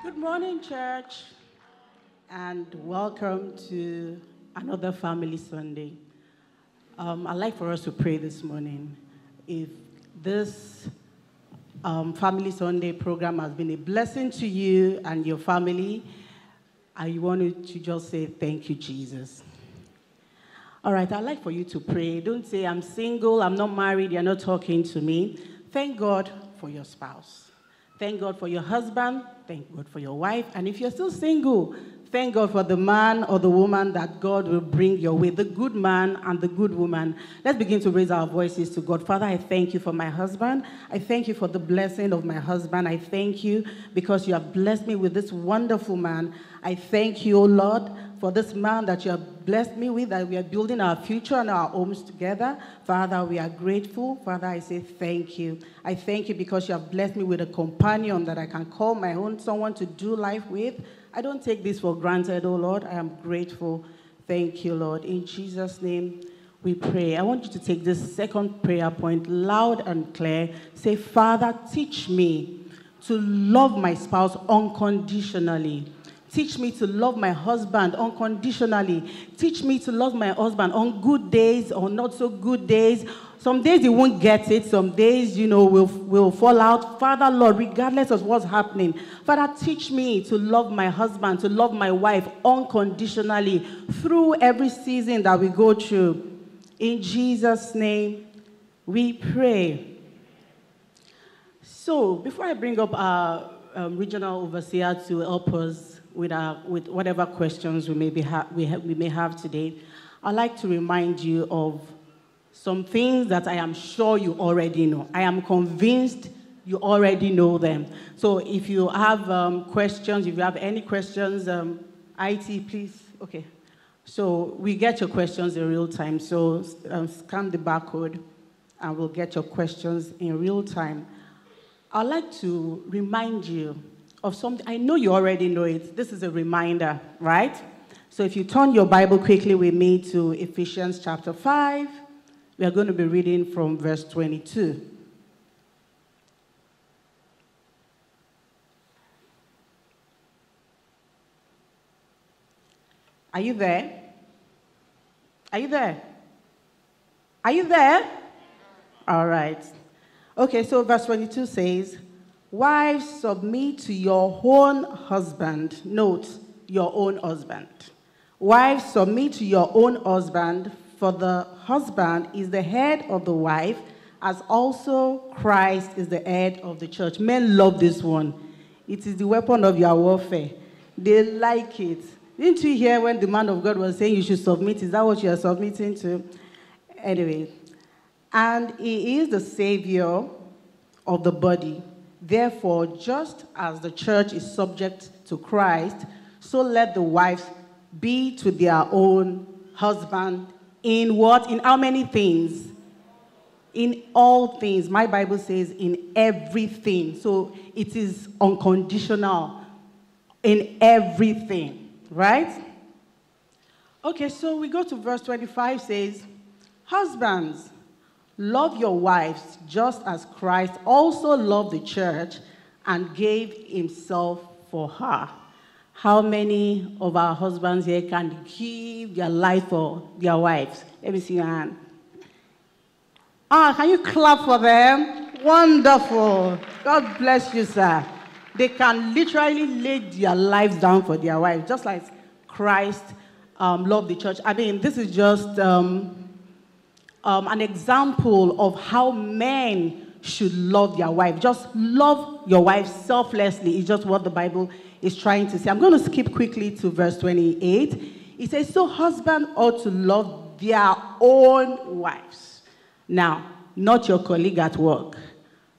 Good morning, church, and welcome to another Family Sunday. I'd like for us to pray this morning. If this Family Sunday program has been a blessing to you and your family, I want to just say thank you, Jesus. All right, I'd like for you to pray. Don't say, I'm single, I'm not married, you're not talking to me. Thank God for your spouse. Thank God for your husband. Thank God for your wife. And if you're still single, thank God for the man or the woman that God will bring your way, the good man and the good woman. Let's begin to raise our voices to God. Father, I thank you for my husband. I thank you for the blessing of my husband. I thank you because you have blessed me with this wonderful man. I thank you, O Lord, for this man that you have blessed me with, that we are building our future and our homes together. Father, we are grateful. Father, I say thank you. I thank you because you have blessed me with a companion that I can call my own, someone to do life with. I don't take this for granted, oh Lord. I am grateful. Thank you, Lord. In Jesus' name, we pray. I want you to take this second prayer point loud and clear. Say, Father, teach me to love my spouse unconditionally. Teach me to love my husband unconditionally. Teach me to love my husband on good days or not so good days. Some days he won't get it. Some days, we'll fall out. Father, Lord, regardless of what's happening, Father, teach me to love my husband, to love my wife unconditionally through every season that we go through. In Jesus' name, we pray. So, before I bring up our regional overseer to help us with whatever questions we may have today, I'd like to remind you of some things that I am sure you already know. I am convinced you already know them. So if you have questions, if you have any questions, IT, please. Okay. So we get your questions in real time. So scan the barcode, and we'll get your questions in real time. I'd like to remind you of something. I know you already know it. This is a reminder, right? So if you turn your Bible quickly with me to Ephesians chapter 5, we are going to be reading from verse 22. Are you there? Are you there? Are you there? All right. Okay, so verse 22 says, wives, submit to your own husband. Note, your own husband. Wives, submit to your own husband, for the husband is the head of the wife, as also Christ is the head of the church. Men love this one. It is the weapon of your warfare. They like it. Didn't you hear when the man of God was saying you should submit? Is that what you are submitting to? Anyway, and he is the Savior of the body. Therefore, just as the church is subject to Christ, so let the wives be to their own husband in what? In how many things? In all things. My Bible says in everything. So it is unconditional in everything, right? Okay, so we go to verse 25 says, husbands, love your wives just as Christ also loved the church and gave himself for her. How many of our husbands here can give their life for their wives? Let me see your hand. Can you clap for them? Wonderful. God bless you, sir. They can literally lay their lives down for their wives, just like Christ loved the church. I mean, this is just an example of how men should love their wife. Just love your wife selflessly is just what the Bible is trying to say. I'm going to skip quickly to verse 28. It says, so husbands ought to love their own wives. Now, not your colleague at work,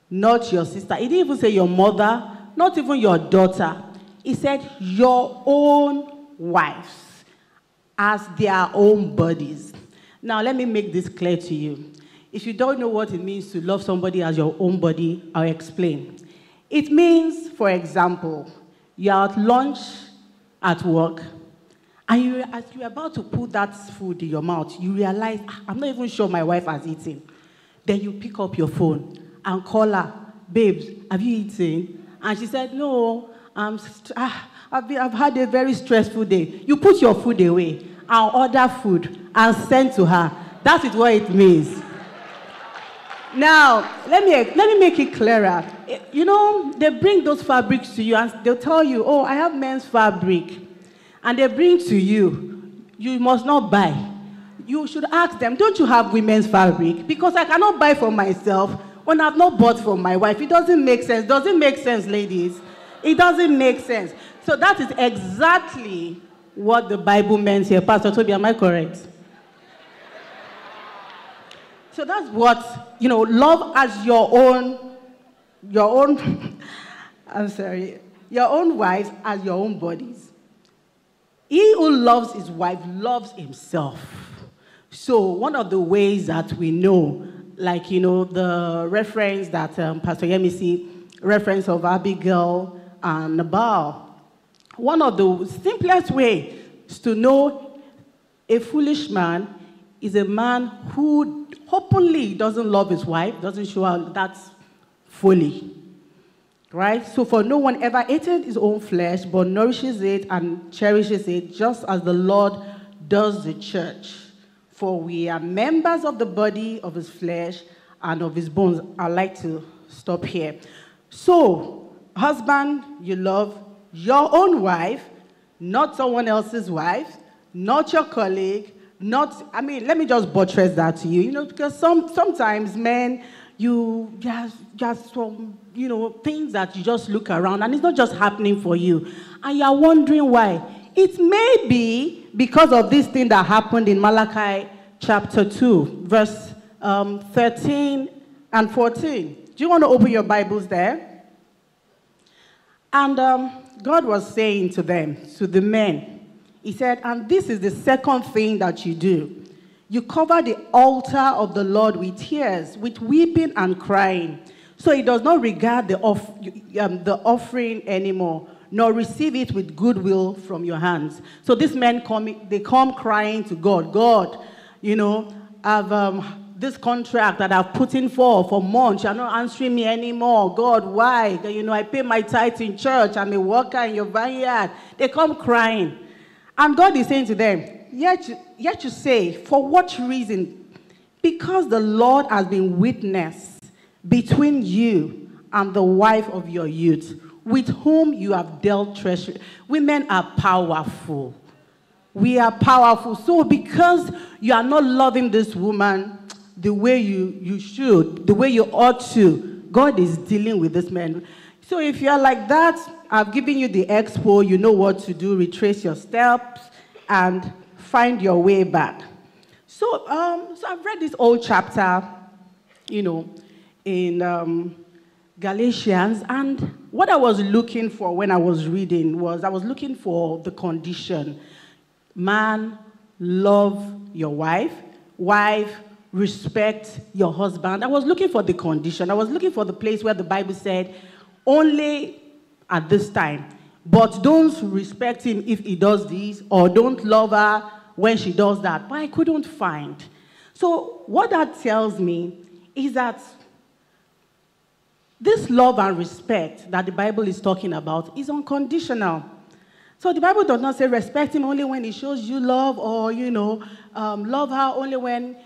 not your sister. He didn't even say your mother, not even your daughter. He said your own wives as their own bodies. Now, let me make this clear to you. If you don't know what it means to love somebody as your own body, I'll explain. It means, for example, you're at lunch at work, and as you're about to put that food in your mouth, you realize, I'm not even sure my wife has eaten. Then you pick up your phone and call her, babes, have you eaten? And she said, no, I've had a very stressful day. You put your food away and order food and send to her. That is what it means. Now, let me make it clearer. You know, they bring those fabrics to you and they'll tell you, oh, I have men's fabric. And they bring to you. You must not buy. You should ask them, don't you have women's fabric? Because I cannot buy for myself when I've not bought for my wife. It doesn't make sense. Does it make sense, ladies? It doesn't make sense. So that is exactly what the Bible means here. Pastor Tobi, am I correct? So that's what, you know, love as your own, I'm sorry, your own wives as your own bodies. He who loves his wife loves himself. So one of the ways that we know, like, you know, the reference that Pastor Yemisi reference of Abigail and Nabal, one of the simplest ways to know a foolish man is a man who openly doesn't love his wife, doesn't show her that's folly. Right? So for no one ever hated his own flesh, but nourishes it and cherishes it, just as the Lord does the church. For we are members of the body of his flesh and of his bones. I'd like to stop here. So, husband, you love your own wife, not someone else's wife, not your colleague, let me just buttress that to you, you know, because sometimes men, you just some, you know, things that you just look around and it's not just happening for you. And you're wondering why. It may be because of this thing that happened in Malachi chapter 2, verse 13 and 14. Do you want to open your Bibles there? And God was saying to them, to the men, he said, and this is the second thing that you do. You cover the altar of the Lord with tears, with weeping and crying. So he does not regard the offering anymore, nor receive it with goodwill from your hands. So these men come crying to God. God, you know, I've this contract that I've put in for months, you're not answering me anymore. God, why? You know, I pay my tithes in church. I'm a worker in your vineyard. They come crying. And God is saying to them, yet you say, for what reason? Because the Lord has been witness between you and the wife of your youth, with whom you have dealt treachery. Women are powerful. We are powerful. So because you are not loving this woman the way you should, the way you ought to, God is dealing with this man. So if you're like that, I've given you the expo, you know what to do, retrace your steps, and find your way back. So I've read this old chapter, you know, in Galatians, and what I was looking for when I was reading was, I was looking for the condition. Man, love your wife. Wife, respect your husband. I was looking for the condition. I was looking for the place where the Bible said, only at this time, but don't respect him if he does this, or don't love her when she does that. But I couldn't find. So what that tells me is that this love and respect that the Bible is talking about is unconditional. So the Bible does not say respect him only when he shows you love, or, you know, love her only when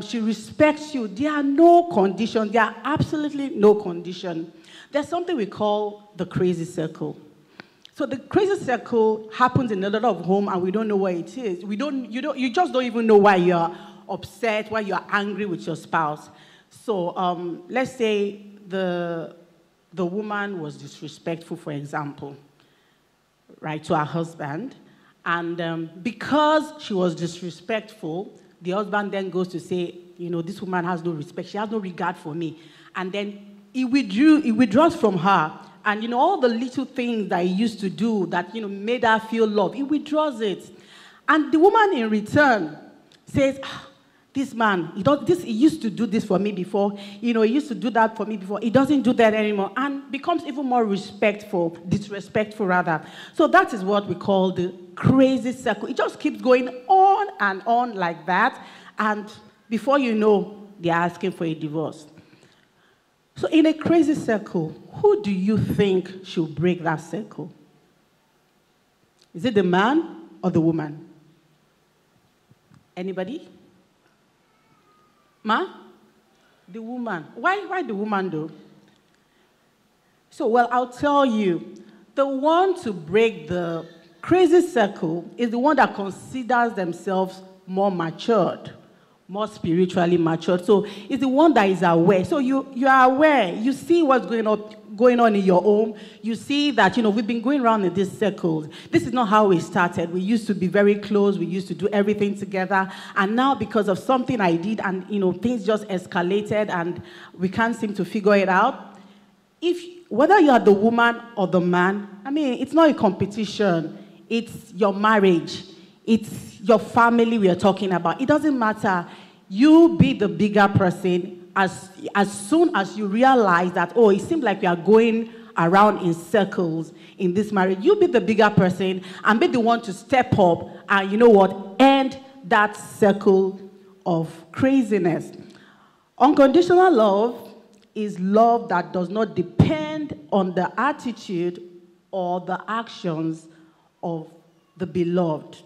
she respects you. There are no conditions. There are absolutely no condition. There's something we call the crazy circle. So the crazy circle happens in a lot of homes, and we don't know what it is. You just don't even know why you're upset, why you're angry with your spouse. So let's say the woman was disrespectful, for example, right, to her husband, and because she was disrespectful, the husband then goes to say, you know, this woman has no respect, she has no regard for me, and then he withdraws from her, and, you know, all the little things that he used to do that, you know, made her feel love, he withdraws it, and the woman in return says, this man, he used to do this for me before, you know, he used to do that for me before, he doesn't do that anymore, and becomes even more disrespectful rather. So that is what we call the crazy circle. It just keeps going on and on like that, and before you know, they're asking for a divorce. So in a crazy circle, who do you think should break that circle? Is it the man or the woman? Anybody? Ma? The woman. Why the woman though? So, well, I'll tell you. The one to break the crazy circle is the one that considers themselves more matured, more spiritually matured. So it's the one that is aware. So you are aware. You see what's going on in your home. You see that, we've been going around in these circles. This is not how we started. We used to be very close. We used to do everything together. And now because of something I did and, things just escalated and we can't seem to figure it out. Whether you are the woman or the man, it's not a competition. It's your marriage. It's your family we are talking about. It doesn't matter. You be the bigger person as soon as you realize that, it seems like we are going around in circles in this marriage. You be the bigger person and be the one to step up and, end that circle of craziness. Unconditional love is love that does not depend on the attitude or the actions of the beloved.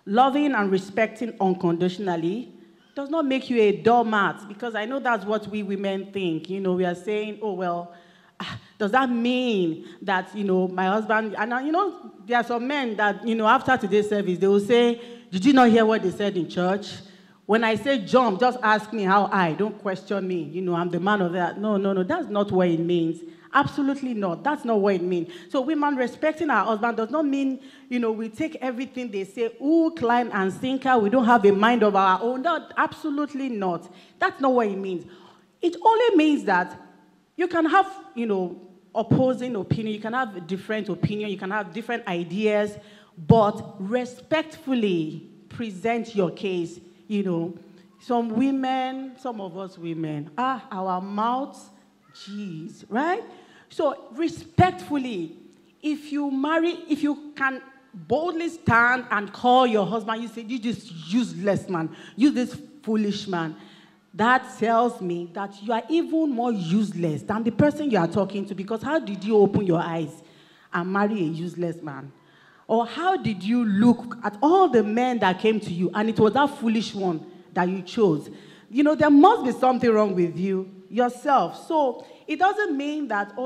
Loving and respecting unconditionally does not make you a doormat, because I know that's what we women think. We are saying, does that mean that, my husband, and there are some men that, after today's service, they will say, did you not hear what they said in church? When I say jump, just ask me how don't question me. I'm the man of that. No, that's not what it means. Absolutely not. That's not what it means. So women respecting our husband does not mean, we take everything they say, hook, line, and sinker. We don't have a mind of our own. No, absolutely not. That's not what it means. It only means that you can have, opposing opinion. You can have a different opinion. You can have different ideas, but respectfully present your case. Some of us women, our mouths, geez, right? So respectfully, if you can boldly stand and call your husband, you say, you this useless man, you this foolish man, that tells me that you are even more useless than the person you are talking to, because how did you open your eyes and marry a useless man? Or how did you look at all the men that came to you and it was that foolish one that you chose? There must be something wrong with you yourself. So it doesn't mean that,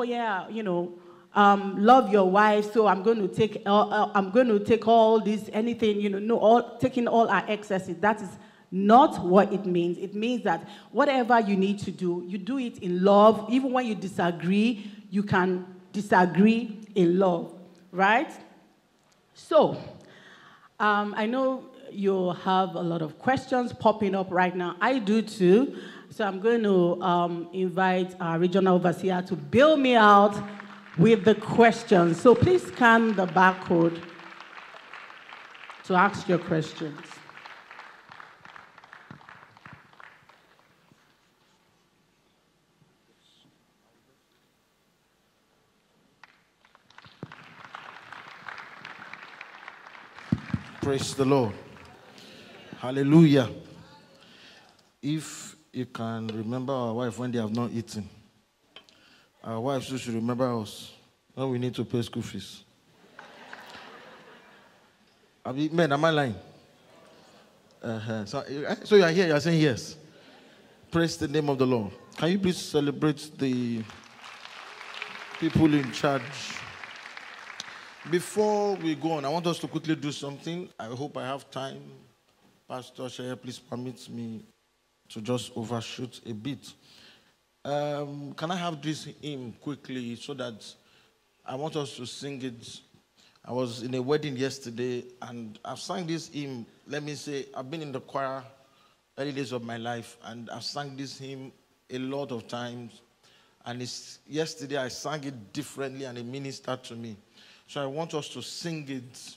love your wife, so I'm going to take all this, anything, taking all our excesses. That is not what it means. It means that whatever you need to do, you do it in love. Even when you disagree, you can disagree in love, right? So, I know you have a lot of questions popping up right now. I do too. So I'm going to invite our regional overseer to bail me out with the questions. So please scan the barcode to ask your questions. Praise the Lord. Hallelujah. If you can remember our wife when they have not eaten, our wives should remember us when we need to pay school fees. Men, am I lying? So you are here, you are saying yes. Praise the name of the Lord. Can you please celebrate the people in charge? Before we go on, I want us to quickly do something. I hope I have time. Pastor Shaya, please permit me to just overshoot a bit. Can I have this hymn quickly so that I want us to sing it? I was in a wedding yesterday and I've sang this hymn. Let me say, I've been in the choir early days of my life and I've sang this hymn a lot of times. And yesterday I sang it differently and it ministered to me. So I want us to sing it,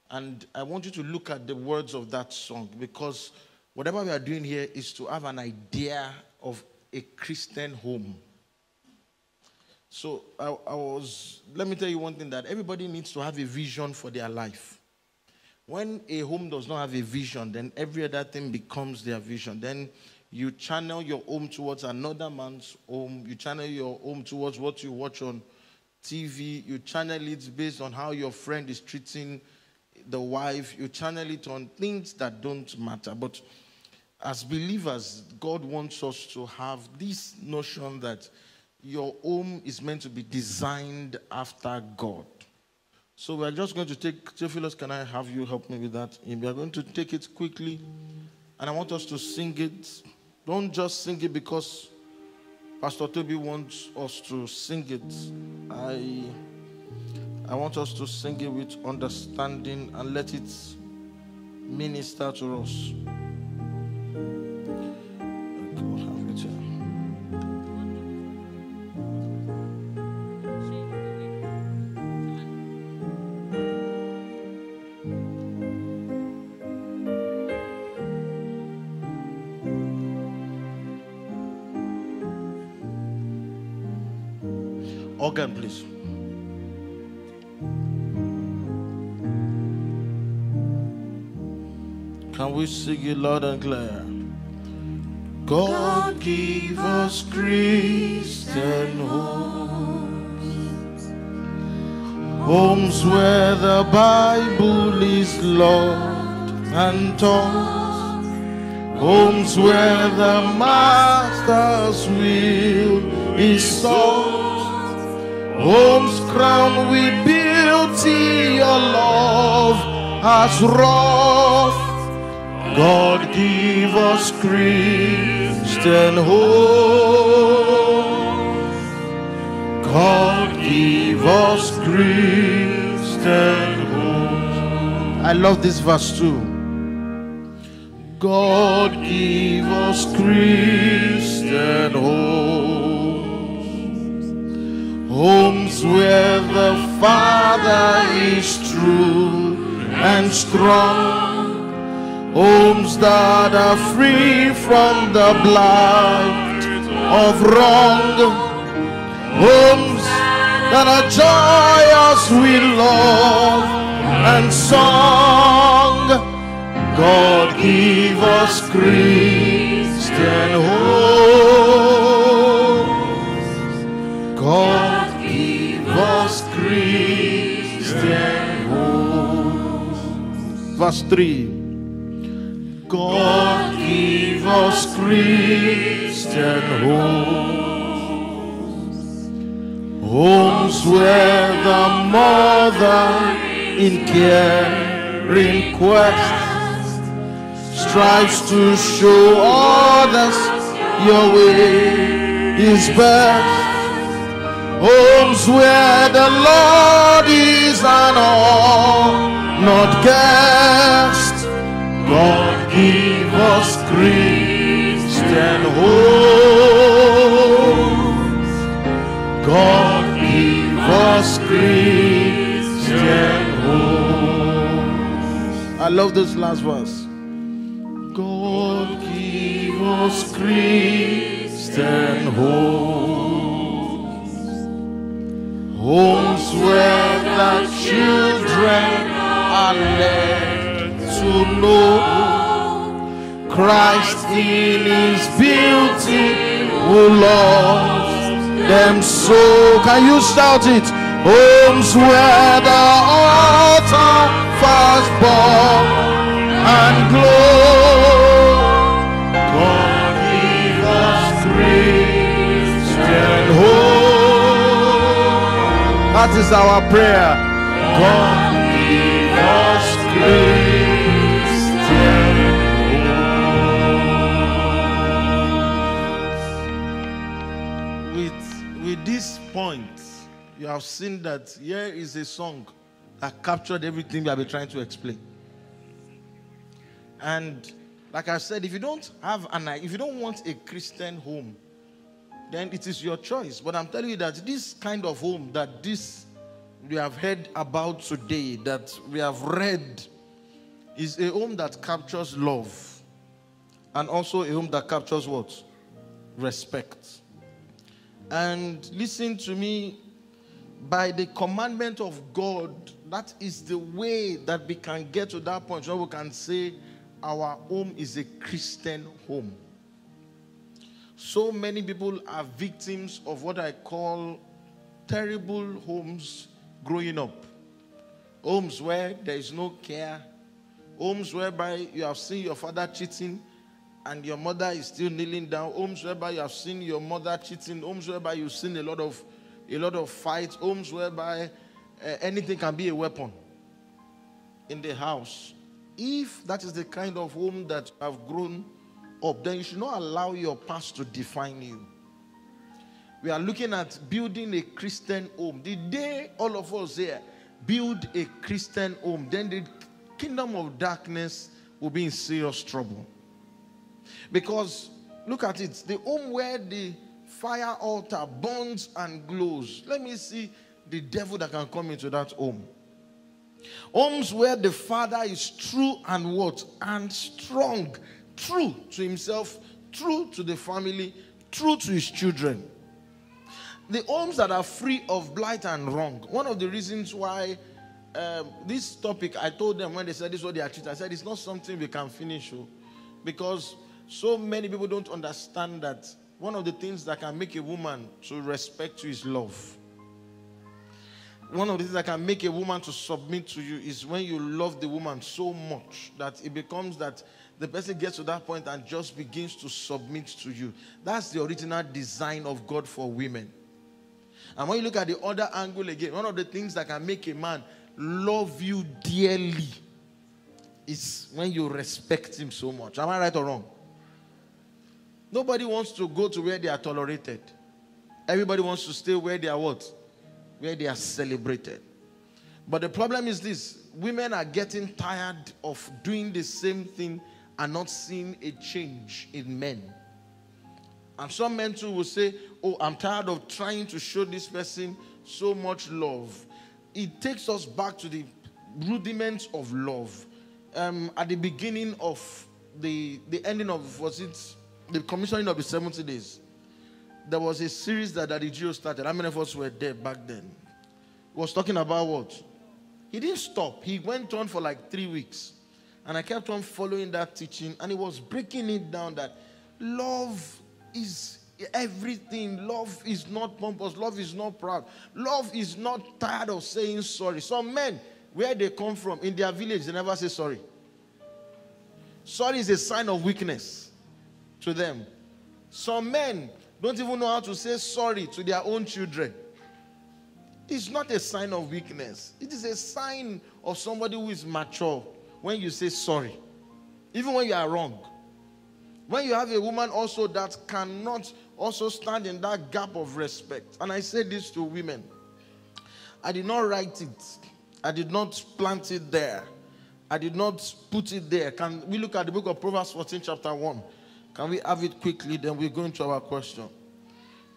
and I want you to look at the words of that song, because whatever we are doing here is to have an idea of a Christian home. So let me tell you one thing, that everybody needs to have a vision for their life. When a home does not have a vision, then every other thing becomes their vision. Then You channel your home towards another man's home. You channel your home towards what you watch on TV. You channel it based on how your friend is treating the wife. You channel it on things that don't matter. But as believers, God wants us to have this notion that your home is meant to be designed after God. So we're just going to take, Theophilus, can I have you help me with that? We are going to take it quickly, and I want us to sing it. Don't just sing it because Pastor Tobi wants us to sing it. I want us to sing it with understanding and let it minister to us. God have it here. Organ, please. Can we sing it loud and clear? God give us Christian homes, homes where the Bible is loved and taught, homes where the Master's will is sought. Homes crowned with beauty your love has wrought. God give us Christian homes. God give us Christian homes. I love this verse too. God give us Christian homes. Homes where the Father is true and strong. Homes that are free from the blight of wrong. Homes that are joyous with love and song. God give us Christian homes. God give us Christian homes. Verse 3. God give us Christian homes. Homes where the mother in caring quest strives to show others your way is best. Homes where the Lord is an honored guest. God give us Christian homes. God give us Christian homes. I love this last verse. God give us Christian homes. Homes where the children are led to know Christ in his beauty who loves them so. Can you shout it? Homes where the altar first born and glow. God give us Christian hope. That is our prayer. God give us Christian hope. With this point, you have seen that here is a song that captured everything we have been trying to explain. And like I said, if you don't want a Christian home, then it is your choice. But I'm telling you that this kind of home that we have heard about today, that we have read, is a home that captures love. And also a home that captures what? Respect. And listen to me, by the commandment of God, that is the way that we can get to that point where we can say our home is a Christian home. So many people are victims of what I call terrible homes growing up. Homes where there is no care. Homes whereby you have seen your father cheating and your mother is still kneeling down. Homes whereby you have seen your mother cheating. Homes whereby you've seen a lot of fights. Homes whereby anything can be a weapon in the house. If that is the kind of home that you have grown up, then you should not allow your past to define you. We are looking at building a Christian home. The day all of us here build a Christian home, then the kingdom of darkness will be in serious trouble. Because, look at it, the home where the fire altar burns and glows. Let me see the devil that can come into that home. Homes where the father is true and what? And strong. True to himself, true to the family, true to his children. The homes that are free of blight and wrong. One of the reasons why this topic, I told them when they said this is what they are treating, I said it's not something we can finish. Because so many people don't understand that one of the things that can make a woman to respect you is love. One of the things that can make a woman to submit to you is when you love the woman so much that it becomes that the person gets to that point and just begins to submit to you. That's the original design of God for women. And when you look at the other angle again, one of the things that can make a man love you dearly is when you respect him so much. Am I right or wrong? Nobody wants to go to where they are tolerated. Everybody wants to stay where they are what? Where they are celebrated. But the problem is this. Women are getting tired of doing the same thing and not seeing a change in men. And some men too will say, oh, I'm tired of trying to show this person so much love. It takes us back to the rudiments of love. At the beginning of the ending of, was it the commissioning of the 70 days? There was a series that Daddy Gio started. How many of us were there back then? He was talking about what? He didn't stop. He went on for like 3 weeks. And I kept on following that teaching. And he was breaking it down that love is everything. Love is not pompous. Love is not proud. Love is not tired of saying sorry. Some men, where they come from, in their village, they never say sorry. Sorry is a sign of weakness to them. Some men don't even know how to say sorry to their own children. It's not a sign of weakness. It is a sign of somebody who is mature when you say sorry. Even when you are wrong. When you have a woman also that cannot also stand in that gap of respect. And I say this to women. I did not write it. I did not plant it there. I did not put it there. Can we look at the book of Proverbs 14 chapter 1? Can we have it quickly? Then we go into our question.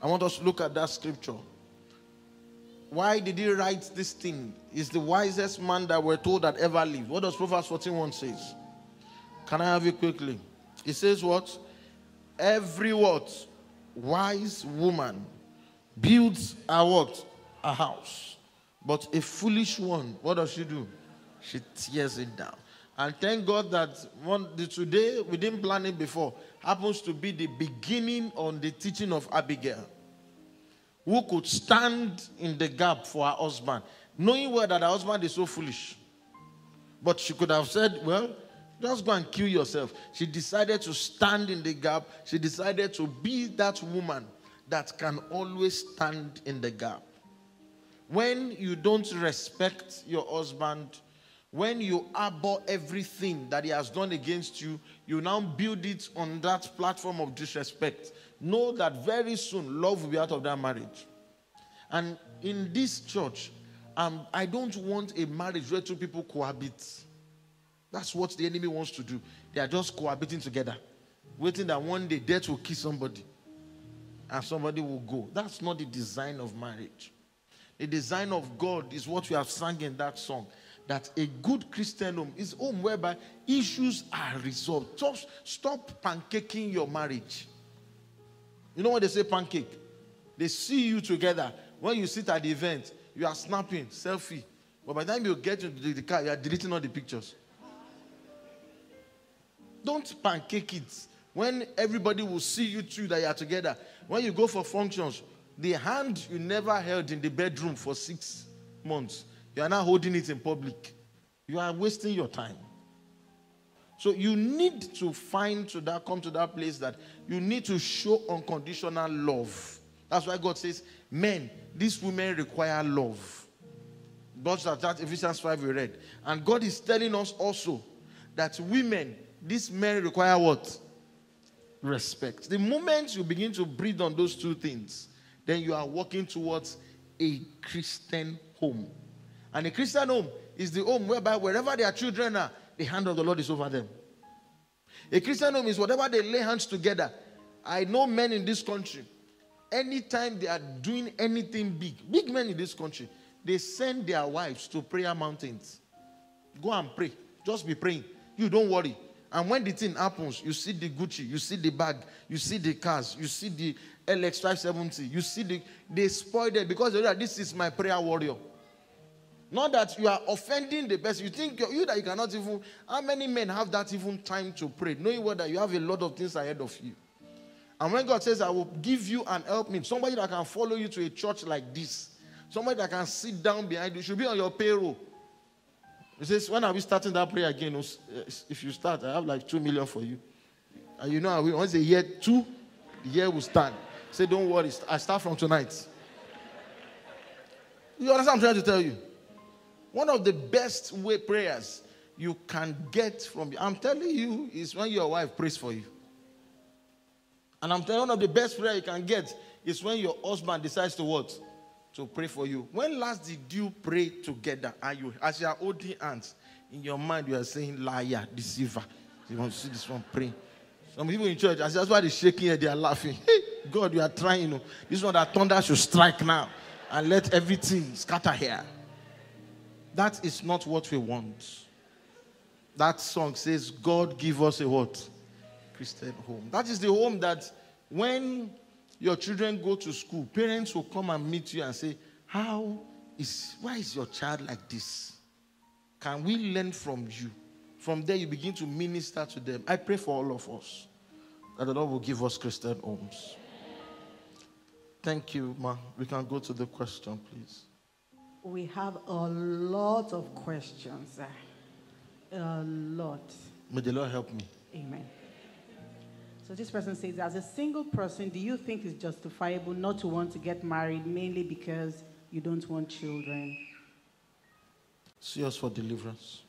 I want us to look at that scripture. Why did he write this thing? He's the wisest man that we're told that ever lived. What does Proverbs 14:1 says? Can I have it quickly? It says what? Every what? Wise woman builds a what? A house. But a foolish one, what does she do? She tears it down. And thank God that today, we didn't plan it before, happens to be the beginning on the teaching of Abigail, who could stand in the gap for her husband, knowing well that her husband is so foolish. But she could have said, well, just go and kill yourself. She decided to stand in the gap. She decided to be that woman that can always stand in the gap. When you don't respect your husband, when you abhor everything that he has done against you, you now build it on that platform of disrespect. Know that very soon love will be out of that marriage. And in this church, I don't want a marriage where two people cohabit. That's what the enemy wants to do. They are just cohabiting together, waiting that one day death will kill somebody and somebody will go. That's not the design of marriage. The design of God is what we have sung in that song, that a good Christian home is a home whereby issues are resolved. Stop pancaking your marriage. You know when they say pancake? They see you together. When you sit at the event, you are snapping, selfie. But by the time you get into the car, you are deleting all the pictures. Don't pancake it. When everybody will see you two that you are together. When you go for functions, the hand you never held in the bedroom for 6 months, you are now holding it in public. You are wasting your time. So you need to come to that place that you need to show unconditional love. That's why God says, men, these women require love. That Ephesians 5 we read. And God is telling us also that women, these men require what? Respect. The moment you begin to breathe on those two things, then you are walking towards a Christian home. And a Christian home is the home whereby wherever their children are, the hand of the Lord is over them. A Christian home is whatever they lay hands together. I know men in this country, anytime they are doing anything big men in this country, they send their wives to prayer mountains. Go and pray. Just be praying. You don't worry. And when the thing happens, you see the Gucci, you see the bag, you see the cars, you see the LX570, you see they spoil it because they know that this is my prayer warrior. Not that you are offending the person. You think that you cannot even, how many men have that even time to pray, knowing that you have a lot of things ahead of you. And when God says, I will give you an helpmeet, somebody that can follow you to a church like this, somebody that can sit down behind you, should be on your payroll. He says, when are we starting that prayer again? If you start, I have like 2 million for you. And you know, once a year, the year will start. Say, don't worry, I start from tonight. You understand what I'm trying to tell you? One of the best prayers you can get from, I'm telling you, is when your wife prays for you. And I'm telling you, one of the best prayer you can get is when your husband decides to what? To pray for you. When last did you pray together? And you, as you are holding hands, in your mind you are saying, liar, deceiver. You want to see this one praying. Some people in church, that's why they're shaking and they are laughing. Hey, God, you are trying, you know. This one that thunder should strike now and let everything scatter here. That is not what we want. That song says, God give us a what? Christian home. That is the home that when your children go to school, parents will come and meet you and say, why is your child like this? Can we learn from you? From there you begin to minister to them. I pray for all of us that the Lord will give us Christian homes. Thank you, Ma. We can go to the question, please. We have a lot of questions. A lot. May the Lord help me. Amen. So this person says, as a single person, do you think it's justifiable not to want to get married mainly because you don't want children? See us for deliverance.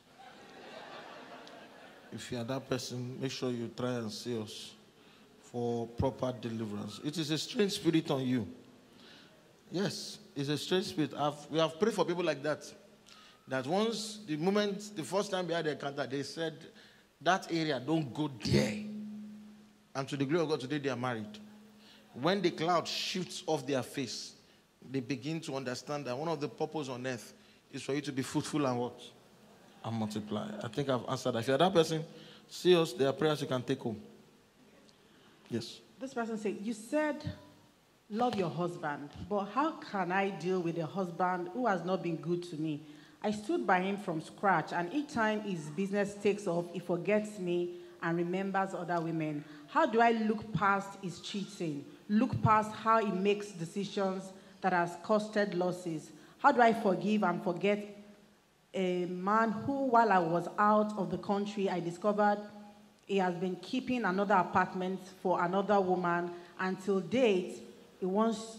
If you are that person, make sure you try and see us for proper deliverance. It is a strange spirit on you. Yes, it's a strange spirit. We have prayed for people like that. That once, the first time they had the encounter, they said, that area, don't go there. And to the glory of God, today they are married. When the cloud shifts off their face, they begin to understand that one of the purposes on earth is for you to be fruitful and what? And multiply. I think I've answered that. If you're that person, see us, there are prayers you can take home. Yes. This person said, you said, love your husband, but how can I deal with a husband who has not been good to me? I stood by him from scratch, and each time his business takes off, he forgets me and remembers other women. How do I look past his cheating? Look past how he makes decisions that has costed losses? How do I forgive and forget a man who, while I was out of the country, I discovered he has been keeping another apartment for another woman. Until date, he wants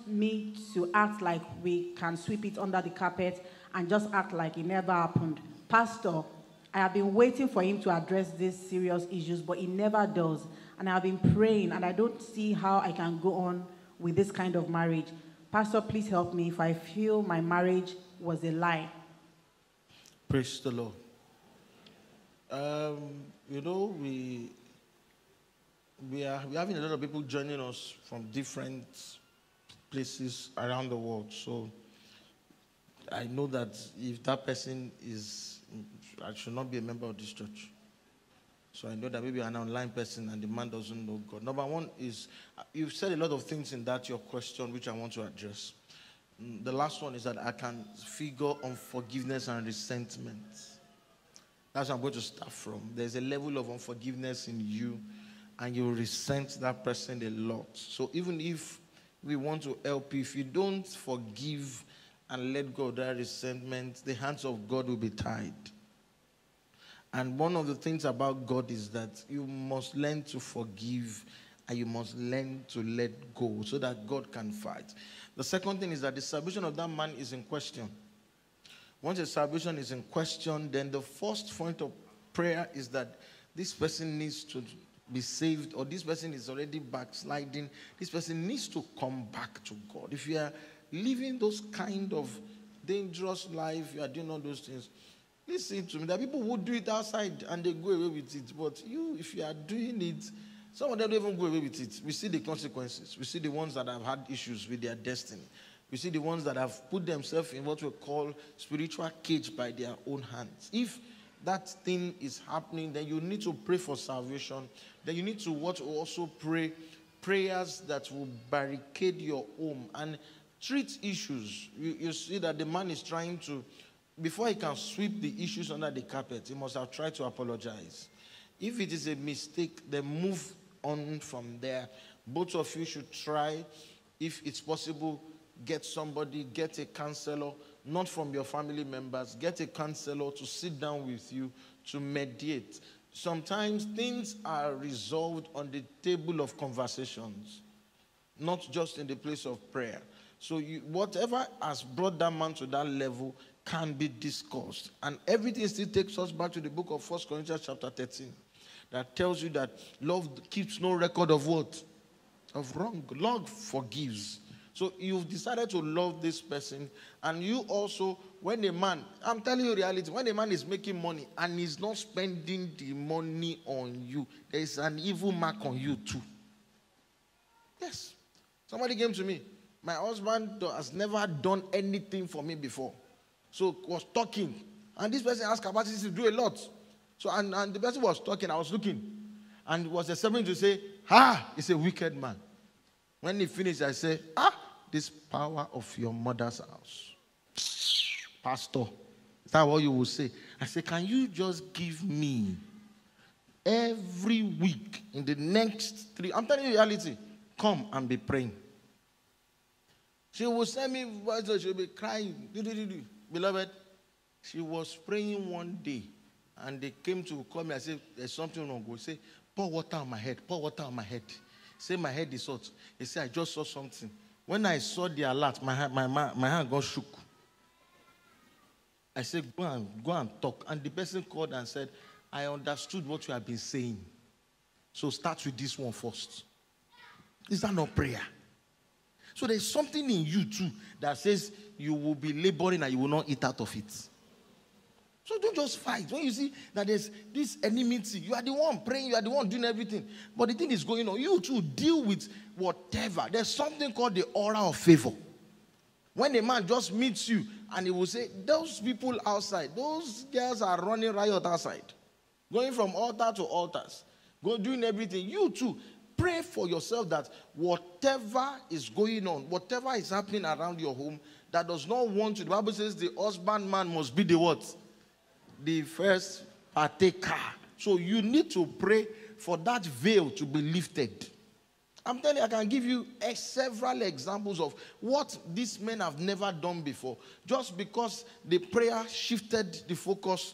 me to act like we can sweep it under the carpet and just act like it never happened. Pastor, I have been waiting for him to address these serious issues, but he never does. And I have been praying, and I don't see how I can go on with this kind of marriage. Pastor, please help me if I feel my marriage was a lie. Praise the Lord. You know, we're having a lot of people joining us from different places around the world. So I know that if that person I should not be a member of this church. So I know that maybe an online person and the man doesn't know God. Number one is, you've said a lot of things in that your question, which I want to address. The last one is that I can figure on forgiveness and resentment. That's where I'm going to start from. There's a level of unforgiveness in you, and you resent that person a lot. So even if we want to help you, if you don't forgive and let go of that resentment, the hands of God will be tied. And one of the things about God is that you must learn to forgive and you must learn to let go so that God can fight. The second thing is that the salvation of that man is in question. Once the salvation is in question, then the first point of prayer is that this person needs to be saved, or this person is already backsliding. This person needs to come back to God. If you are living those kind of dangerous life, you are doing all those things, listen to me. There are people who do it outside and they go away with it. But you, if you are doing it, some of them don't even go away with it. We see the consequences. We see the ones that have had issues with their destiny. We see the ones that have put themselves in what we call spiritual cage by their own hands. If that thing is happening, then you need to pray for salvation. Then you need to also pray prayers that will barricade your home and treat issues. You see that the man is trying to, before he can sweep the issues under the carpet, he must have tried to apologize. If it is a mistake, then move on from there. Both of you should try, if it's possible, get somebody, get a counselor, not from your family members, get a counselor to sit down with you to mediate. Sometimes things are resolved on the table of conversations, not just in the place of prayer. So whatever has brought that man to that level can be discussed. And everything still takes us back to the book of 1 Corinthians chapter 13 that tells you that love keeps no record of what? Of wrong. Love forgives. So you've decided to love this person, and you also, when a man, I'm telling you reality, when a man is making money and he's not spending the money on you, there is an evil mark on you too. Yes. Somebody came to me. My husband has never done anything for me before. So was talking, and this person has capacity to do a lot. So and the person was talking, I was looking, and was expecting to say, he's a wicked man. When he finished, I said, this power of your mother's house. Pastor, is that what you will say? I said, can you just give me every week in the next 3, I'm telling you reality, come and be praying. She will send me voice, she'll be crying. Beloved, she was praying one day, and they came to call me. I said, there's something wrong. Go say, pour water on my head, pour water on my head. Say, my head is hot. He said, I just saw something. When I saw the alert, my hand got shook. I said, go and talk. And the person called and said, I understood what you have been saying. So start with this one first. Is that not prayer? So there's something in you too that says you will be laboring and you will not eat out of it. So don't just fight. When you see that there's this enmity, you are the one praying, you are the one doing everything. But the thing is going on. You too deal with whatever. There's something called the aura of favor. When a man just meets you and he will say, those people outside, those girls are running riot outside, going from altar to altars, doing everything. You too pray for yourself that whatever is going on, whatever is happening around your home that does not want you. The Bible says the husbandman must be the what? The first partaker. So you need to pray for that veil to be lifted. I'm telling you, I can give you several examples of what these men have never done before. Just because the prayer shifted the focus,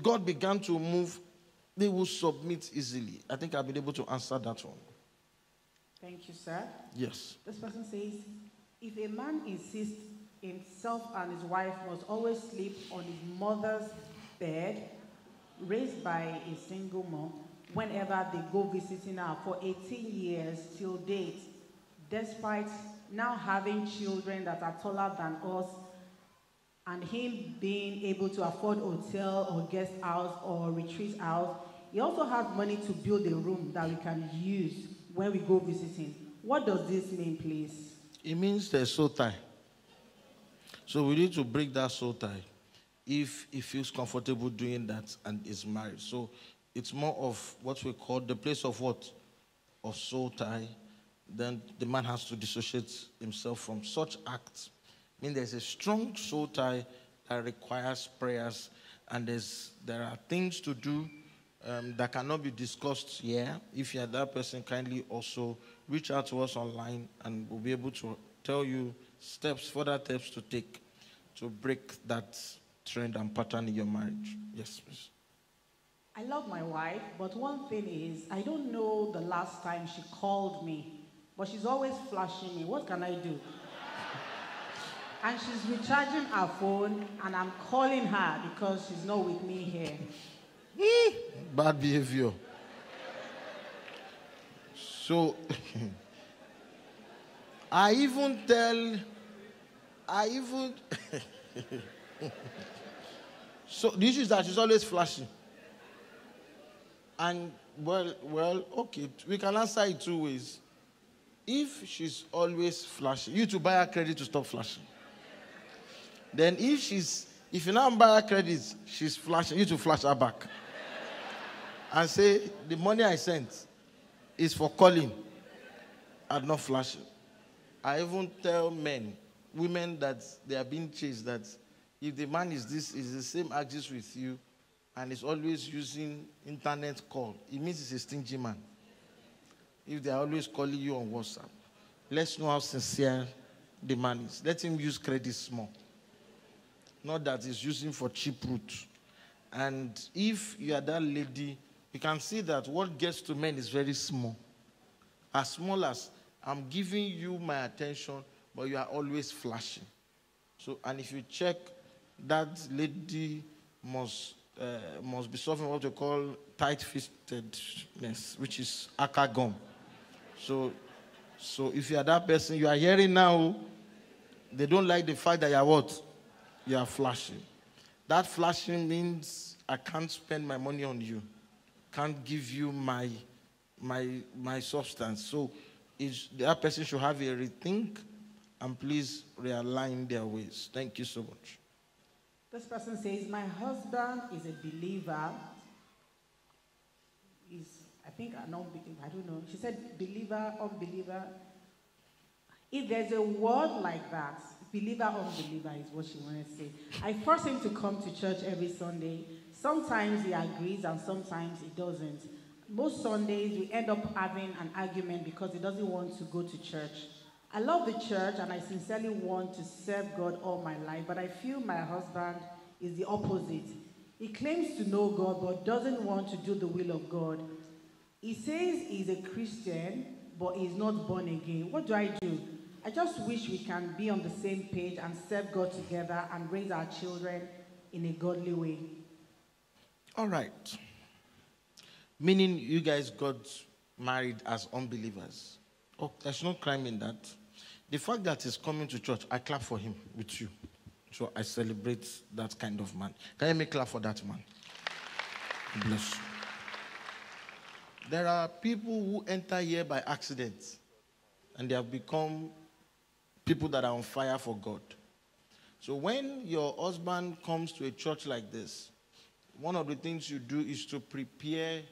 God began to move, they will submit easily. I think I've been able to answer that one. Thank you, sir. Yes. This person says, if a man insists himself and his wife must always sleep on his mother's bed, raised by a single mom, whenever they go visiting her for 18 years till date, despite now having children that are taller than us, and him being able to afford hotel or guest house or retreat house, he also has money to build a room that we can use when we go visiting. What does this mean, please? It means there's soul tie. So we need to break that soul tie if he feels comfortable doing that and is married. So it's more of what we call the place of what? Of soul tie. Then the man has to dissociate himself from such acts. I mean, there's a strong soul tie that requires prayers. and there are things to do that cannot be discussed here. If you are that person, kindly also reach out to us online, and we'll be able to tell you further steps to take to break that trend and pattern in your marriage. Yes, please. I love my wife, but one thing is, I don't know the last time she called me, but she's always flashing me. What can I do? And she's recharging her phone, and I'm calling her because she's not with me here. Bad behavior. So, so the issue is that she's always flashing. And, well, okay, we can answer it two ways. If she's always flashing, you to buy her credit to stop flashing. Then if you now buy her credit, she's flashing, you to flash her back. And say, the money I sent is for calling and not flashing. I even tell women that they are being chased, that if the man is the same axis with you, and is always using internet call, it means he's a stingy man. If they are always calling you on WhatsApp, let's know how sincere the man is. Let him use credit small. Not that he's using for cheap route. And if you are that lady, you can see that what gets to men is very small. As small as I'm giving you my attention, but you are always flashing. So, and if you check, that lady must be suffering what we call tight-fistedness, which is aka gum. So if you are that person, you are hearing now, they don't like the fact that you are what? You are flashing. That flashing means I can't spend my money on you. Can't give you my substance. So that person should have a rethink and please realign their ways. Thank you so much. This person says, my husband is a believer. I think an unbeliever, I don't know. She said believer, unbeliever. If there's a word like that, believer, unbeliever is what she wanted to say. I force him to come to church every Sunday. Sometimes he agrees and sometimes he doesn't. Most Sundays we end up having an argument because he doesn't want to go to church. I love the church and I sincerely want to serve God all my life, but I feel my husband is the opposite. He claims to know God but doesn't want to do the will of God. He says he's a Christian, but he's not born again. What do? I just wish we can be on the same page and serve God together and raise our children in a godly way. All right. Meaning you guys got married as unbelievers. Oh, there's no crime in that. The fact that he's coming to church, I clap for him with you. So I celebrate that kind of man. Can you make clap for that man? Bless you. There are people who enter here by accident and they have become people that are on fire for God. So when your husband comes to a church like this, one of the things you do is to prepare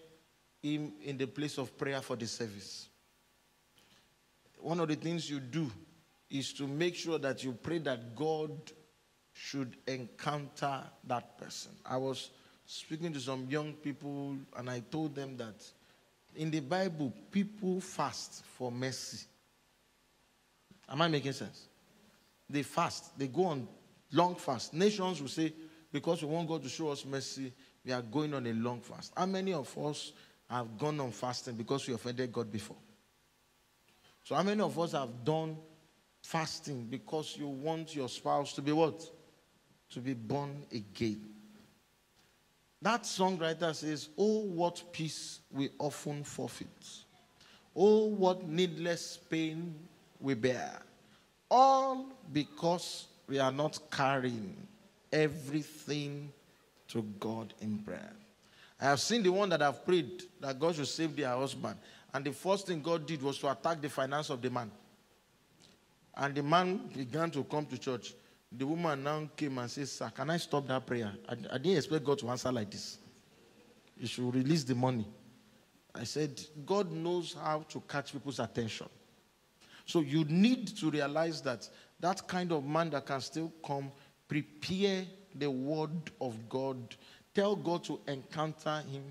him in the place of prayer for the service. One of the things you do is to make sure that you pray that God should encounter that person. I was speaking to some young people and I told them that in the Bible, people fast for mercy. Am I making sense? They fast. They go on long fast. Nations will say, because we want God to show us mercy, we are going on a long fast. How many of us have gone on fasting because we offended God before? So how many of us have done fasting because you want your spouse to be what? To be born again. That songwriter says, oh, what peace we often forfeit. Oh, what needless pain we bear. All because we are not carrying everything to God in prayer. I have seen the one that have prayed that God should save their husband. And the first thing God did was to attack the finance of the man. And the man began to come to church. The woman now came and said, sir, can I stop that prayer? I didn't expect God to answer like this. You should release the money. I said, God knows how to catch people's attention. So you need to realize that that kind of man that can still come, prepare the word of God. Tell God to encounter him.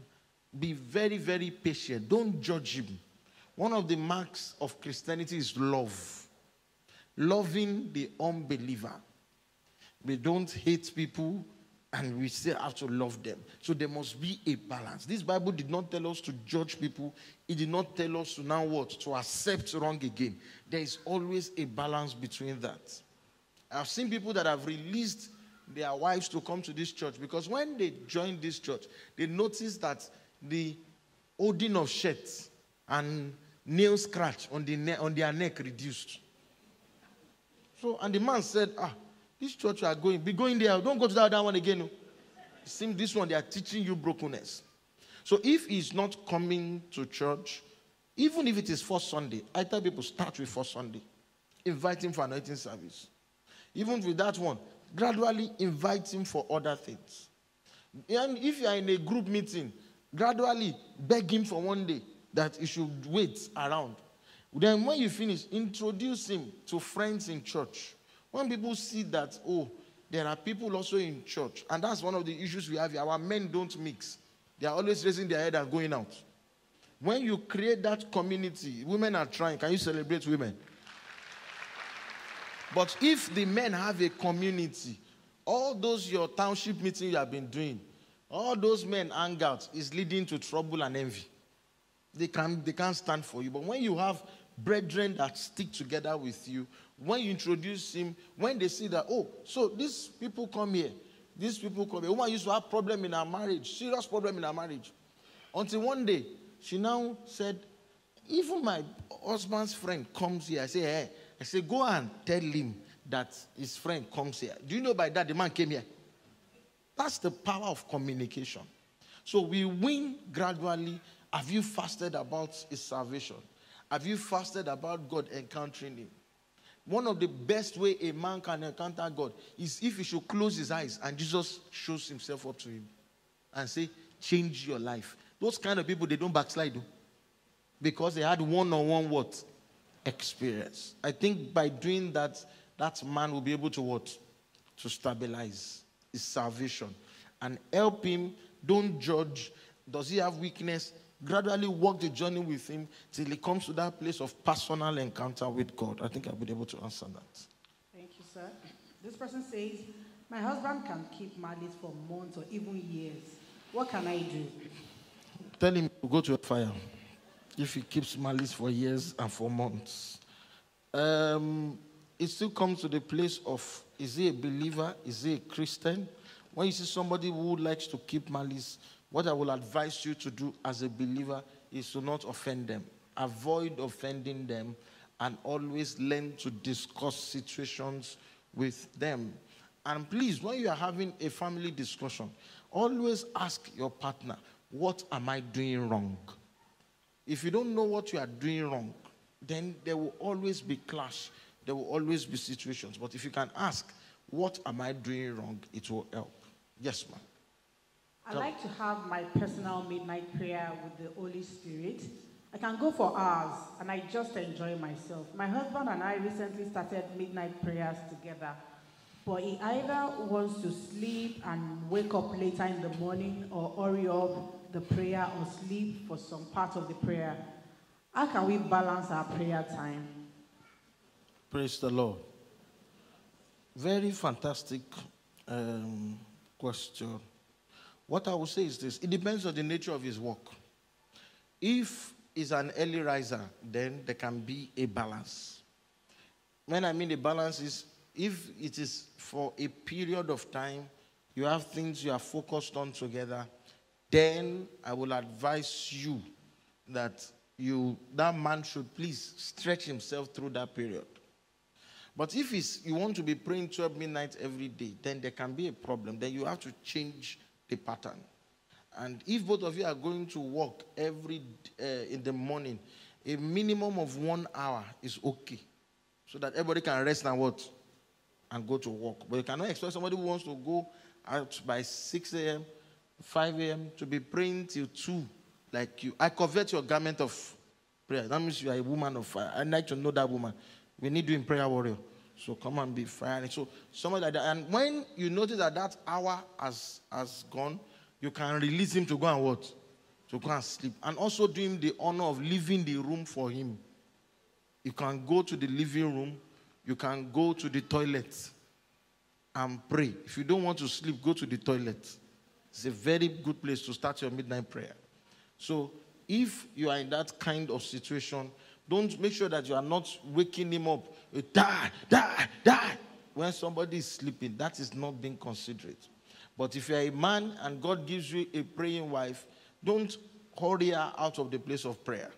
Be very, very patient. Don't judge him. One of the marks of Christianity is love. Loving the unbeliever. We don't hate people, and we still have to love them. So there must be a balance. This Bible did not tell us to judge people. It did not tell us to now what? To accept wrong again. There is always a balance between that. I've seen people that have released their wives to come to this church because when they joined this church, they noticed that the holding of shirts and nail scratch on their neck reduced. So, and the man said, this church you are going, be going there. Don't go to that other one again. It seems this one, they are teaching you brokenness. So if he's not coming to church, even if it is first Sunday, I tell people start with first Sunday. Invite him for anointing service. Even with that one, gradually invite him for other things. And if you are in a group meeting, gradually beg him for one day that he should wait around. Then when you finish, introduce him to friends in church. When people see that, there are people also in church, and that's one of the issues we have here. Our men don't mix. They are always raising their head and going out. When you create that community, women are trying. Can you celebrate women? But if the men have a community, all those your township meetings you have been doing, all those men hangouts is leading to trouble and envy. They can't stand for you. But when you have brethren that stick together with you, when you introduce him, when they see that, so these people come here, these people come here. Woman used to have problem in her marriage, serious problem in her marriage. Until one day, she now said, even my husband's friend comes here. I say, go and tell him that his friend comes here. Do you know by that the man came here? That's the power of communication. So we win gradually. Have you fasted about his salvation? Have you fasted about God encountering him? One of the best way a man can encounter God is if he should close his eyes and Jesus shows himself up to him and say, change your life. Those kind of people, they don't backslide. Because they had one-on-one what? Experience. I think by doing that, that man will be able to what? To stabilize his salvation and help him. Don't judge. Does he have weakness? Gradually walk the journey with him till he comes to that place of personal encounter with God. I think I'll be able to answer that. Thank you, sir. This person says, my husband can keep malice for months or even years. What can I do? Tell him to go to a fire if he keeps malice for years and for months. It still comes to the place of, is he a believer? Is he a Christian? When you see somebody who likes to keep malice, what I will advise you to do as a believer is to not offend them. Avoid offending them and always learn to discuss situations with them. And please, when you are having a family discussion, always ask your partner, what am I doing wrong? If you don't know what you are doing wrong, then there will always be clash. There will always be situations. But if you can ask, what am I doing wrong? It will help. Yes, ma'am. I like to have my personal midnight prayer with the Holy Spirit. I can go for hours, and I just enjoy myself. My husband and I recently started midnight prayers together. But he either wants to sleep and wake up later in the morning or hurry up the prayer or sleep for some part of the prayer. How can we balance our prayer time? Praise the Lord. Very fantastic question. What I will say is this. It depends on the nature of his work. If he's an early riser, then there can be a balance. When I mean a balance is, if it is for a period of time, you have things you are focused on together, then I will advise you that that man should please stretch himself through that period. But if you want to be praying 12 midnight every day, then there can be a problem. Then you have to change the pattern. And if both of you are going to work every in the morning, a minimum of 1 hour is okay. So that everybody can rest and what? And go to work. But you cannot expect somebody who wants to go out by 6 a.m., 5 a.m. to be praying till 2. Like you. I covet your garment of prayer. That means you are a woman of fire. I'd like to know that woman. We need you in prayer warrior. So come and be firing. So somebody like that. And when you notice that that hour has gone, you can release him to go and what? To go and sleep. And also do him the honor of leaving the room for him. You can go to the living room. You can go to the toilet and pray. If you don't want to sleep, go to the toilet. It's a very good place to start your midnight prayer. So if you are in that kind of situation, don't make sure that you are not waking him up. Die, die, die. When somebody is sleeping, that is not being considerate. But if you are a man and God gives you a praying wife, don't hurry her out of the place of prayer.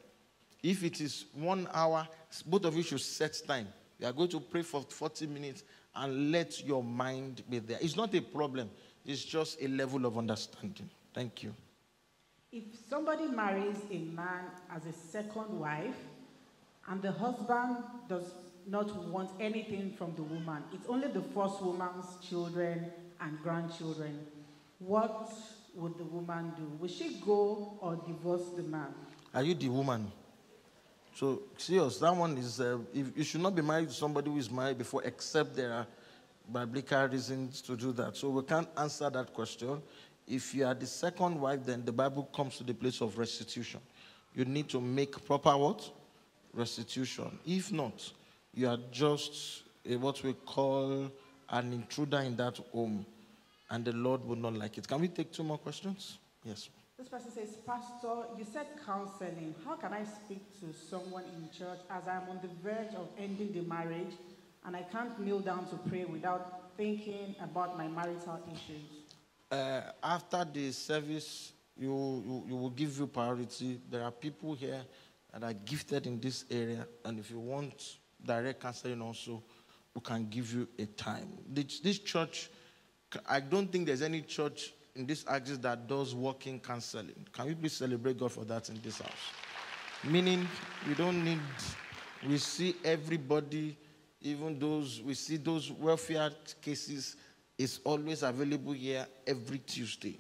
If it is 1 hour, both of you should set time. You are going to pray for 40 minutes and let your mind be there. It's not a problem. It's just a level of understanding. Thank you. If somebody marries a man as a second wife and the husband does not want anything from the woman, it's only the first woman's children and grandchildren, what would the woman do? Will she go or divorce the man? Are you the woman? So, serious, that one is, if you should not be married to somebody who is married before, except there are biblical reasons to do that. So we can't answer that question. If you are the second wife, then the Bible comes to the place of restitution. You need to make proper what? Restitution. If not, you are just what we call an intruder in that home, and the Lord would not like it. Can we take 2 more questions? Yes. This person says, Pastor, you said counseling. How can I speak to someone in church as I'm on the verge of ending the marriage and I can't kneel down to pray without thinking about my marital issues? After the service, you will give you priority. There are people here that are gifted in this area, and if you want direct counseling also, we can give you a time. This church, I don't think there's any church in this axis that does walk-in counseling. Can we please celebrate God for that in this house? Meaning, we see everybody, even we see those welfare cases is always available here every Tuesday.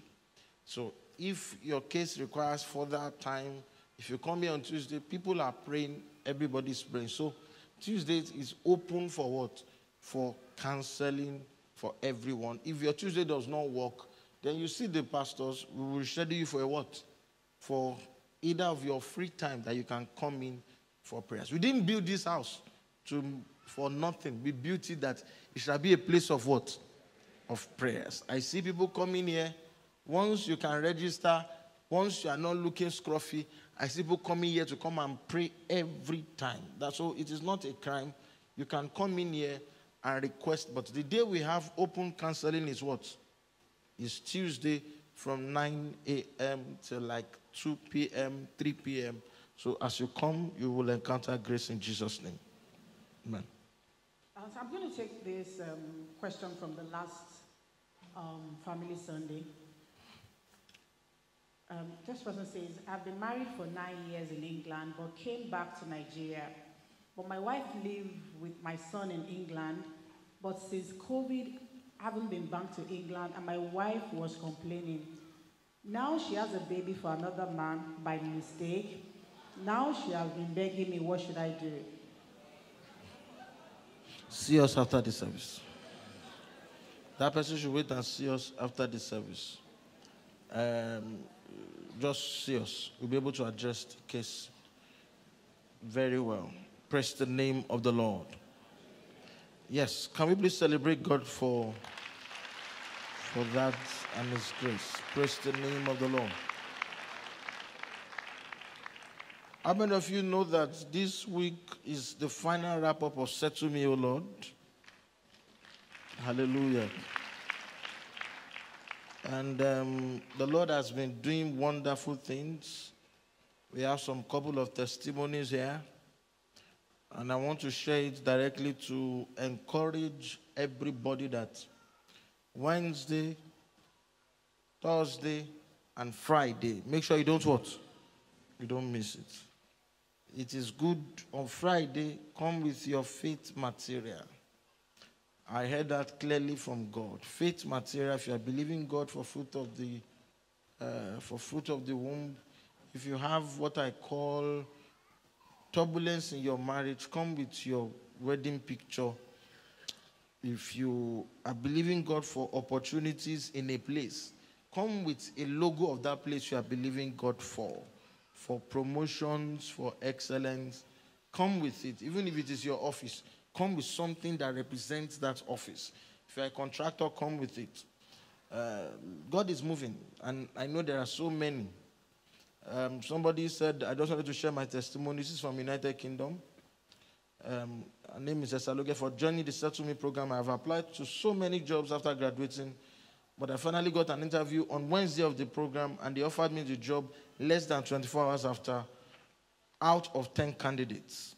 So if your case requires further time, if you come here on Tuesday, people are praying, everybody's praying. So Tuesday is open for what? For counseling for everyone. If your Tuesday does not work, then you see the pastors. We will schedule you for a what? For either of your free time that you can come in for prayers. We didn't build this house for nothing. We built it that it shall be a place of what? Of prayers. I see people coming here. Once you can register, once you are not looking scruffy, I see people coming here to come and pray every time. That's all. It is not a crime. You can come in here and request. But the day we have open counseling is what? Is Tuesday from 9 a.m. till like 2 p.m., 3 p.m. So as you come, you will encounter grace in Jesus' name. Amen. So I'm going to take this question from the last Family Sunday. This person says, I've been married for 9 years in England, but came back to Nigeria. But my wife lived with my son in England, but since COVID, I haven't been back to England, and my wife was complaining. Now she has a baby for another man by mistake. Now she has been begging me, what should I do? See us after the service. That person should wait and see us after the service. Just see us. We'll be able to address the case very well. Praise the name of the Lord. Yes, can we please celebrate God for that and His grace? Praise the name of the Lord. How many of you know that this week is the final wrap-up of Settle Me, O Lord? Hallelujah. And the Lord has been doing wonderful things. We have some couple of testimonies here. And I want to share it directly to encourage everybody that Wednesday, Thursday, and Friday, make sure you don't what? You don't miss it. It is good on Friday, come with your faith material. I heard that clearly from God. Faith material, if you are believing God for fruit of the womb, if you have what I call turbulence in your marriage, come with your wedding picture if you are believing God for opportunities in a place, come with a logo of that place you are believing God for promotions, for excellence. Come with it. Even if it is your office, come with something that represents that office. If you're a contractor, come with it. God is moving, and I know there are so many. Somebody said, I just wanted to share my testimony. This is from United Kingdom. Her name is Esaloge. For joining the Settle Me program, I have applied to so many jobs after graduating, but I finally got an interview on Wednesday of the program, and they offered me the job less than 24 hours after, out of 10 candidates.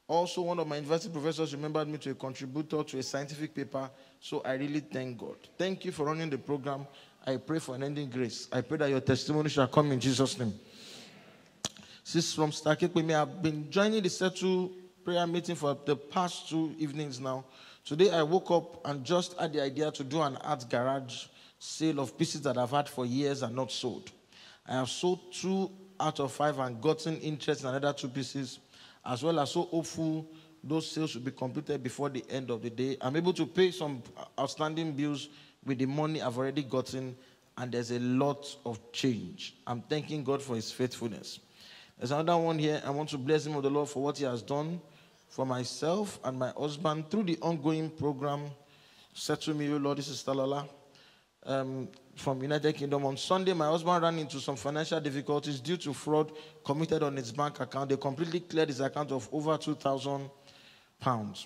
Also, one of my university professors remembered me to a contributor to a scientific paper, so I really thank God. Thank you for running the program. I pray for unending grace. I pray that your testimony shall come in Jesus' name. This is from Stakekwe. I've been joining the Settle prayer meeting for the past 2 evenings now. Today I woke up and just had the idea to do an art garage sale of pieces that I've had for years and not sold. I have sold 2 out of 5 and gotten interest in another 2 pieces, as well as so hopeful those sales will be completed before the end of the day. I'm able to pay some outstanding bills with the money I've already gotten, and there's a lot of change. I'm thanking God for his faithfulness. There's another one here. I want to bless him of the Lord for what he has done for myself and my husband through the ongoing program. Settle Me, O Lord. This is Talala from United Kingdom. On Sunday, my husband ran into some financial difficulties due to fraud committed on his bank account. They completely cleared his account of over £2,000.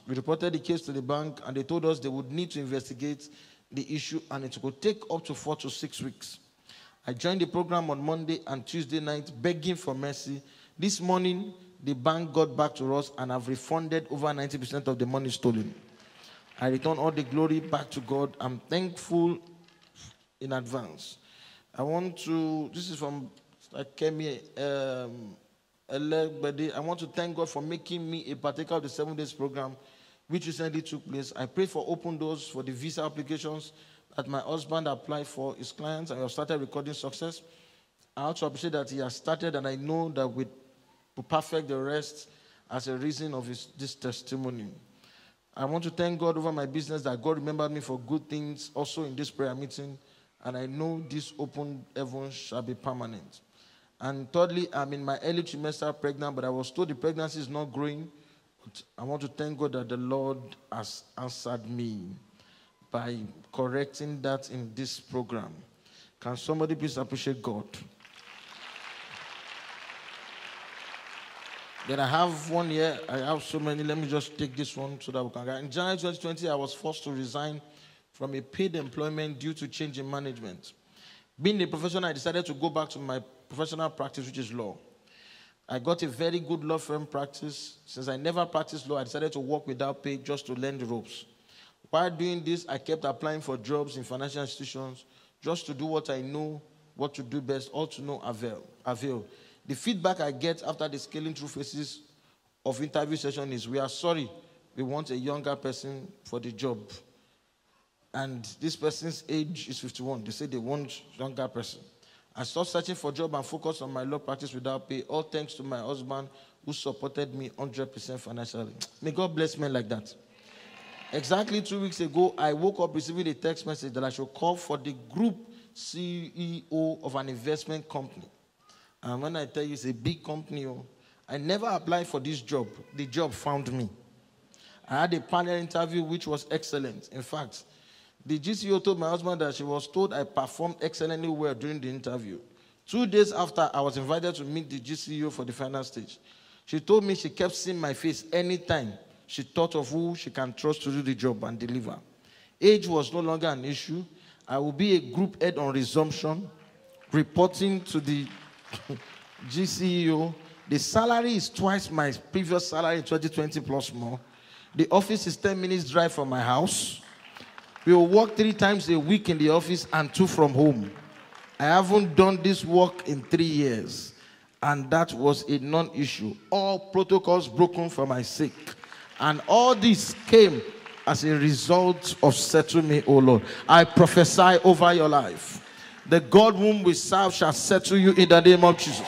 We reported the case to the bank, and they told us they would need to investigate the issue, and it could take up to 4 to 6 weeks. I joined the program on Monday and Tuesday night, begging for mercy. This morning, the bank got back to us and have refunded over 90% of the money stolen. I return all the glory back to God. I'm thankful in advance. This is from Kemi Elegbede. I want to thank God for making me a partaker of the 7 days program, which recently took place. I pray for open doors for the visa applications that my husband applied for his clients, and we have started recording success. I also appreciate that he has started, and I know that we will perfect the rest as a reason of this testimony. I want to thank God over my business, that God remembered me for good things also in this prayer meeting, and I know this open heaven shall be permanent. And thirdly, I'm in my early trimester pregnant, but I was told the pregnancy is not growing. But I want to thank God that the Lord has answered me by correcting that in this program. Can somebody please appreciate God? Then I have one here. I have so many. Let me just take this one so that we can go. In January 2020, I was forced to resign from a paid employment due to change in management. Being a professional, I decided to go back to my professional practice, which is law. I got a very good law firm practice. Since I never practiced law, I decided to work without pay just to learn the ropes. While doing this, I kept applying for jobs in financial institutions just to do what I know, what to do best, all to no avail. The feedback I get after the scaling through phases of interview session is, we are sorry, we want a younger person for the job. And this person's age is 51. They say they want a younger person. I started searching for a job and focused on my law practice without pay, all thanks to my husband who supported me 100% financially. May God bless men like that. Exactly 2 weeks ago, I woke up receiving a text message that I should call for the group CEO of an investment company. And when I tell you it's a big company, I never applied for this job. The job found me. I had a panel interview which was excellent. In fact, the GCO told my husband that she was told I performed excellently well during the interview. 2 days after, I was invited to meet the GCO for the final stage. She told me she kept seeing my face anytime she thought of who she can trust to do the job and deliver. Age was no longer an issue. I will be a group head on resumption, reporting to the GCEO. The salary is twice my previous salary in 2020 plus more. The office is 10 minutes drive from my house. We will work 3 times a week in the office and 2 from home. I haven't done this work in 3 years, and that was a non-issue. All protocols broken for my sake. And all this came as a result of Settle Me, O Lord. I prophesy over your life. The God whom we serve shall settle you in the name of Jesus.